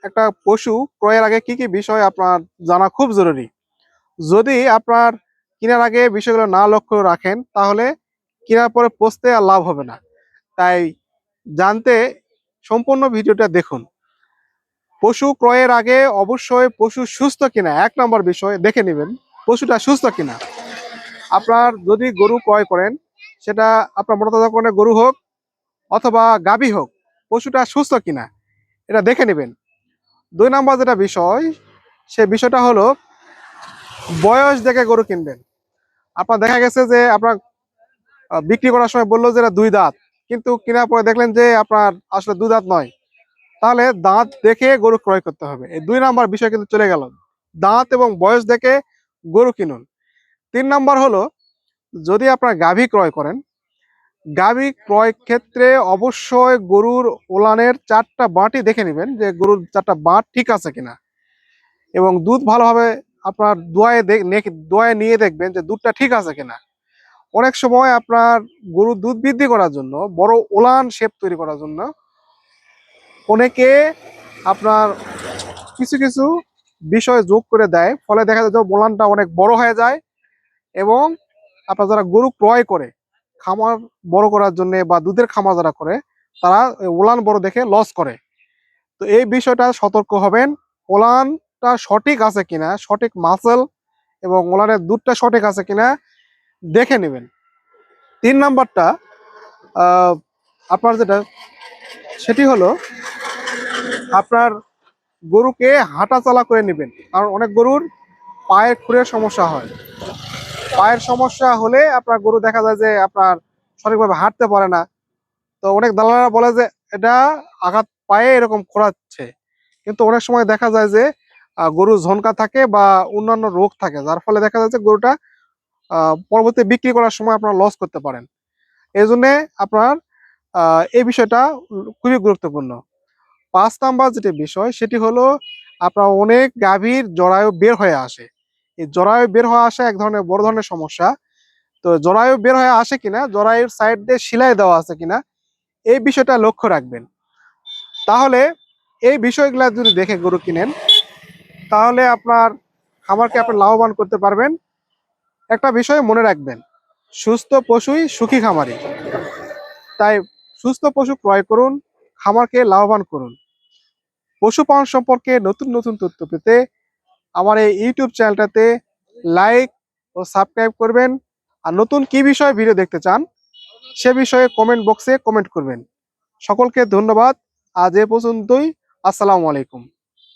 একটা পশু ক্রয়ের আগে কি কি বিষয় আপনার জানা খুব জরুরি। যদি আপনার কেনার আগে বিষয়গুলো না লক্ষ্য রাখেন তাহলে কেনার পরে পচতে আর লাভ হবে না। তাই জানতে সম্পূর্ণ ভিডিওটা দেখুন। পশু ক্রয়ের আগে অবশ্যই পশু সুস্থ কিনা ১ নম্বর বিষয় দেখে নেবেন, পশুটা সুস্থ কিনা। আপনার যদি গরু ক্রয় করেন, সেটা আপনার মোটা গরু হোক অথবা গাভী হোক, পশুটা সুস্থ কিনা এটা দেখে নেবেন। ২ নম্বর যেটা বিষয়, সে বিষয়টা হলো বয়স দেখে গরু কিনবেন। আপনার দেখা গেছে যে আপনার বিক্রি করার সময় বললো যে এটা ২ দাঁত, কিন্তু কেনার পরে দেখলেন যে আপনার আসলে ২ দাঁত নয়। তাহলে দাঁত দেখে গরু ক্রয় করতে হবে। এই ২ নাম্বার বিষয় কিন্তু চলে গেল। দাঁত এবং বয়স দেখে গরু কিনুন। ৩ নাম্বার হলো, যদি আপনার গাভী ক্রয় করেন, গাভী ক্রয় ক্ষেত্রে অবশ্যই গরুর ওলানের ৪টা বাঁটই দেখে নেবেন যে গরুর ৪টা বাঁট ঠিক আছে কিনা, এবং দুধ ভালোভাবে আপনার দোয়ায় নিয়ে দেখবেন যে দুধটা ঠিক আছে কিনা। অনেক সময় আপনার গরুর দুধ বৃদ্ধি করার জন্য, বড় ওলান শেপ তৈরি করার জন্য অনেকে আপনার কিছু কিছু বিষয় যোগ করে দেয়, ফলে দেখা যায় যে ওলানটা অনেক বড় হয়ে যায়, এবং আপনার যারা গরু ক্রয় করে খামার বড় করার জন্য বা দুধের খামার যারা করে, তারা ওলান বড় দেখে লস করে। তো এই বিষয়টা সতর্ক হবেন। ওলানটা সঠিক আছে কিনা, সঠিক মাসেল এবং ওলানের দুধটা সঠিক আছে কিনা দেখে নেবেন। ৩ নাম্বারটা আপনার যেটা, সেটি হলো আপনার গরুকে হাঁটা চলা করে নেবেন। কারণ অনেক গরুর পায়ের খুরের সমস্যা হয়। পায়ের সমস্যা হলে আপনার গরু দেখা যায় যে আপনার সঠিকভাবে হাঁটতে পারে না। তো অনেক দালালরা বলে যে এটা আঘাত পায়ে এরকম খোঁড়াচ্ছে, কিন্তু অনেক সময় দেখা যায় যে গরু ঝনকা থাকে বা অন্যান্য রোগ থাকে, যার ফলে দেখা যাচ্ছে গরুটা পরবর্তী বিক্রি করার সময় আপনারা লস করতে পারেন। এই জন্যে আপনার এই বিষয়টা খুবই গুরুত্বপূর্ণ। ৫ নাম্বার যেটি বিষয়, সেটি হলো আপনার অনেক গাভীর জরায়ু বের হয়ে আসে। এই জরায়ু বের হয়ে আসা এক ধরনের বড় ধরনের সমস্যা। তো জরায়ু বের হয়ে আসে কিনা, জরায়ুর সাইড দিয়ে সেলাই দেওয়া আছে কিনা, এই বিষয়টা লক্ষ্য রাখবেন। তাহলে এই বিষয়গুলা যদি দেখে গরু কিনেন, তাহলে আপনার খামারকে আপনি লাভবান করতে পারবেন। একটা বিষয় মনে রাখবেন, সুস্থ পশুই সুখী খামারি। তাই সুস্থ পশু ক্রয় করুন, খামারকে লাভবান করুন। পশুপালন সম্পর্কে নতুন নতুন তথ্য পেতে আমার এই ইউটিউব চ্যানেলটাতে লাইক ও সাবস্ক্রাইব করবেন। আর নতুন কি বিষয়ে ভিডিও দেখতে চান সে বিষয়ে কমেন্ট বক্সে কমেন্ট করবেন। সকলকে ধন্যবাদ। আজ এ পর্যন্তই। আসসালামু আলাইকুম।